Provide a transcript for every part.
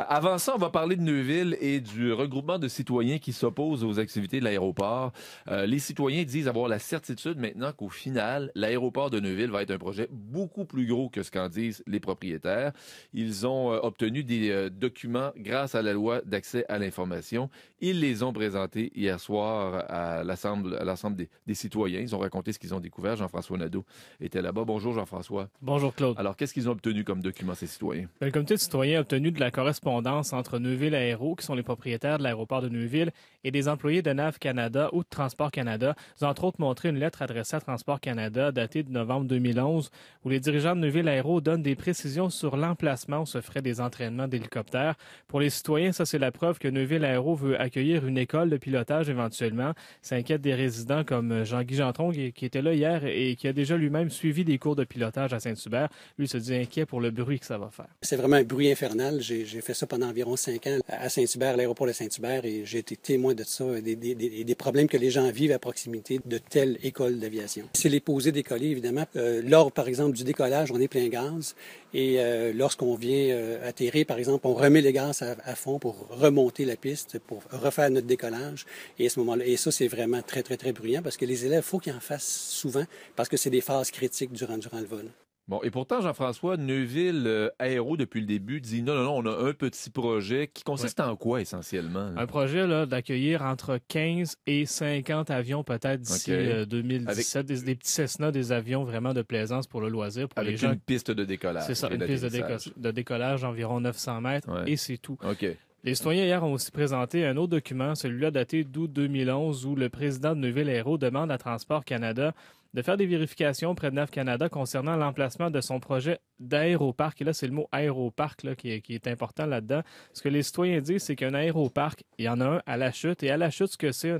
Avant ça, on va parler de Neuville et du regroupement de citoyens qui s'opposent aux activités de l'aéroport. Les citoyens disent avoir la certitude maintenant qu'au final, l'aéroport de Neuville va être un projet beaucoup plus gros que ce qu'en disent les propriétaires. Ils ont obtenu des documents grâce à la loi d'accès à l'information. Ils les ont présentés hier soir à l'ensemble des citoyens. Ils ont raconté ce qu'ils ont découvert. Jean-François Nadeau était là-bas. Bonjour Jean-François. Bonjour Claude. Alors, qu'est-ce qu'ils ont obtenu comme documents, ces citoyens? Le comité de citoyens a obtenu de la correspondance entre Neuville Aéro, qui sont les propriétaires de l'aéroport de Neuville, et des employés de NAV Canada ou de Transport Canada. Ils ont entre autres montré une lettre adressée à Transport Canada datée de novembre 2011 où les dirigeants de Neuville Aéro donnent des précisions sur l'emplacement où se feraient des entraînements d'hélicoptères. Pour les citoyens, ça c'est la preuve que Neuville Aéro veut accueillir une école de pilotage éventuellement. Ça inquiète des résidents comme Jean-Guy Gentron qui était là hier et qui a déjà lui-même suivi des cours de pilotage à Saint-Hubert. Lui se dit inquiet pour le bruit que ça va faire. C'est vraiment un bruit infernal. J'ai fait ça pendant environ 5 ans à Saint-Hubert, l'aéroport de Saint-Hubert, et j'ai été témoin de ça, des problèmes que les gens vivent à proximité de telle école d'aviation. C'est les posés décollés, évidemment. Lors, par exemple, du décollage, on est plein gaz, et lorsqu'on vient atterrir, par exemple, on remet les gaz à fond pour remonter la piste, pour refaire notre décollage. Et à ce moment-là, et ça, c'est vraiment très, très, très bruyant, parce que les élèves, il faut qu'ils en fassent souvent, parce que c'est des phases critiques durant le vol. Bon, et pourtant, Jean-François, Neuville Aéro, depuis le début, dit non, on a un petit projet qui consiste en quoi, essentiellement? Un projet là, d'accueillir entre 15 et 50 avions, peut-être d'ici 2017, des petits Cessna, des avions vraiment de plaisance pour le loisir. Pour avec les gens. Une piste de décollage. C'est ça, une piste de décollage d'environ 900 mètres, et c'est tout. OK. Les citoyens hier ont aussi présenté un autre document, celui-là daté d'août 2011, où le président de Neuville Aéro demande à Transport Canada de faire des vérifications auprès de NAV Canada concernant l'emplacement de son projet d'aéroparc. Et là, c'est le mot aéroparc là, qui est important là-dedans. Ce que les citoyens disent, c'est qu'un aéroparc, il y en a un à La Chute. Et à La Chute, ce que c'est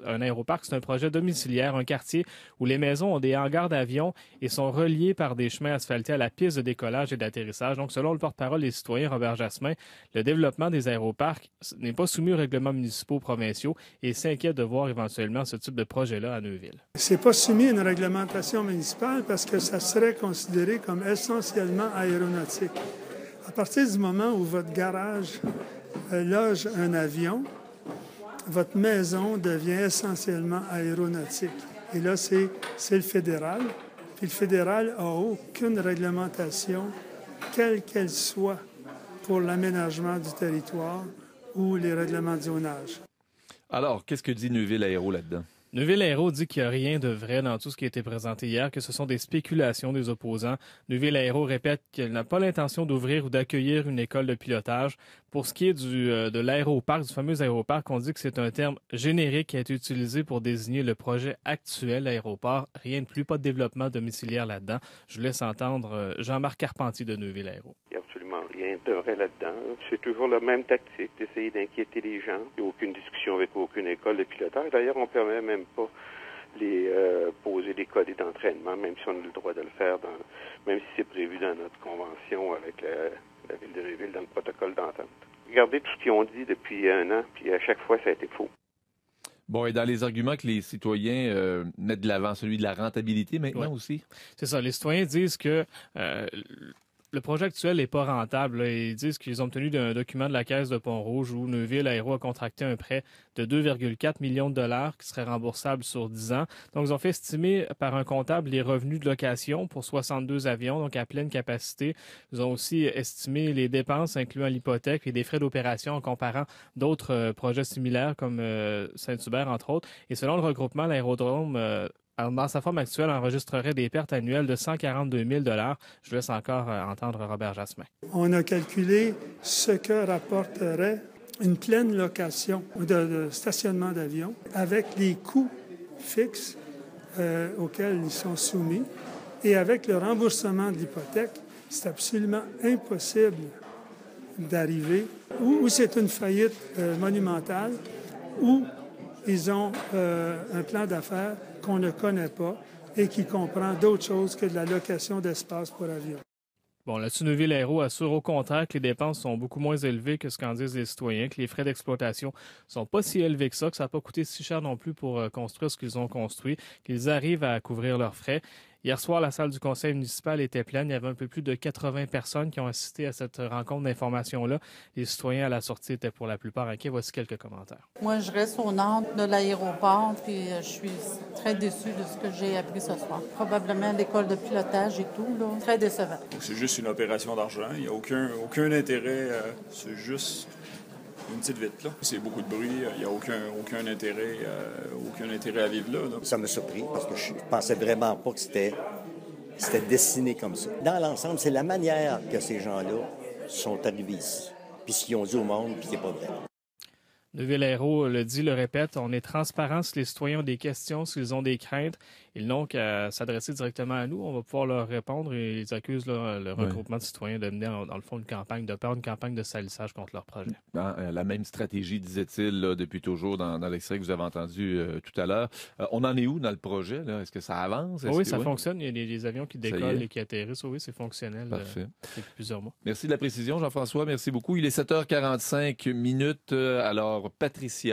un aéroparc, c'est un projet domiciliaire, un quartier où les maisons ont des hangars d'avions et sont reliées par des chemins asphaltés à la piste de décollage et d'atterrissage. Donc, selon le porte-parole des citoyens, Robert Jasmin, le développement des aéroparcs n'est pas soumis aux règlements municipaux provinciaux et s'inquiète de voir éventuellement ce type de projet-là à Neuville. C'est pas soumis à une réglementation municipale parce que ça serait considéré comme essentiellement aéronautique. À partir du moment où votre garage loge un avion, votre maison devient essentiellement aéronautique. Et là, c'est le fédéral. Puis le fédéral n'a aucune réglementation, quelle qu'elle soit, pour l'aménagement du territoire ou les règlements de zonage. Alors, qu'est-ce que dit Neuville Aéro là-dedans? Neuville Aéro dit qu'il n'y a rien de vrai dans tout ce qui a été présenté hier, que ce sont des spéculations des opposants. Neuville Aéro répète qu'elle n'a pas l'intention d'ouvrir ou d'accueillir une école de pilotage. Pour ce qui est de l'aéroparc, du fameux aéroparc, on dit que c'est un terme générique qui a été utilisé pour désigner le projet actuel d'aéroport. Rien de plus, pas de développement domiciliaire là-dedans. Je vous laisse entendre Jean-Marc Carpentier de Neuville Aéro. Il n'y a absolument rien de vrai là-dedans. C'est toujours la même tactique, d'essayer d'inquiéter les gens. Il n'y a aucune discussion avec aucune école de pilotage. D'ailleurs, on ne permet même pas les poser des codés d'entraînement, même si on a le droit de le faire, même si c'est prévu dans notre convention avec la Ville de Neuville dans le protocole d'entente. Regardez tout ce qu'ils ont dit depuis un an, puis à chaque fois, ça a été faux. Bon, et dans les arguments que les citoyens mettent de l'avant, celui de la rentabilité maintenant aussi? C'est ça. Les citoyens disent que le projet actuel n'est pas rentable. Là. Ils disent qu'ils ont obtenu d'un document de la Caisse de Pont-Rouge où Neuville Aéro a contracté un prêt de 2,4 millions de dollars qui serait remboursable sur 10 ans. Donc, ils ont fait estimer par un comptable les revenus de location pour 62 avions, donc à pleine capacité. Ils ont aussi estimé les dépenses incluant l'hypothèque et des frais d'opération en comparant d'autres projets similaires comme Saint-Hubert, entre autres. Et selon le regroupement, l'aérodrome dans sa forme actuelle, enregistrerait des pertes annuelles de 142 000 $. Je laisse encore entendre Robert Jasmin. On a calculé ce que rapporterait une pleine location de stationnement d'avion avec les coûts fixes auxquels ils sont soumis et avec le remboursement de l'hypothèque. C'est absolument impossible d'arriver ou c'est une faillite monumentale ou ils ont un plan d'affaires qu'on ne connaît pas et qui comprend d'autres choses que de la location d'espace pour avion. Bon, là-dessus, Neuville Aéro assure au contraire que les dépenses sont beaucoup moins élevées que ce qu'en disent les citoyens, que les frais d'exploitation sont pas si élevés que ça n'a pas coûté si cher non plus pour construire ce qu'ils ont construit, qu'ils arrivent à couvrir leurs frais. Hier soir, la salle du conseil municipal était pleine. Il y avait un peu plus de 80 personnes qui ont assisté à cette rencontre d'information-là. Les citoyens à la sortie étaient pour la plupart inquiets. Voici quelques commentaires. Moi, je reste au nord de l'aéroport, puis je suis très déçue de ce que j'ai appris ce soir. Probablement l'école de pilotage et tout, là. Très décevant. C'est juste une opération d'argent. Il n'y a aucun intérêt. C'est juste une petite vite, là. C'est beaucoup de bruit. Il n'y a aucun intérêt à vivre là. Ça m'a surpris parce que je pensais vraiment pas que c'était dessiné comme ça. Dans l'ensemble, c'est la manière que ces gens-là sont arrivés ici, puis ce qu'ils ont dit au monde, puis c'est pas vrai. Neuville-Hérault le dit, le répète, on est transparent si les citoyens ont des questions, s'ils ont des craintes. Ils n'ont qu'à s'adresser directement à nous. On va pouvoir leur répondre et ils accusent le regroupement de citoyens de mener, dans le fond, une campagne de salissage contre leur projet. La même stratégie, disait-il, là, depuis toujours dans l'extrait que vous avez entendu tout à l'heure. On en est où dans le projet? Là? Est-ce que ça avance? Oui, ça fonctionne. Il y a des avions qui décollent et qui atterrissent. Oui, c'est fonctionnel. Parfait. Depuis plusieurs mois. Merci de la précision, Jean-François. Merci beaucoup. Il est 7h45 minutes. Alors, Patricia.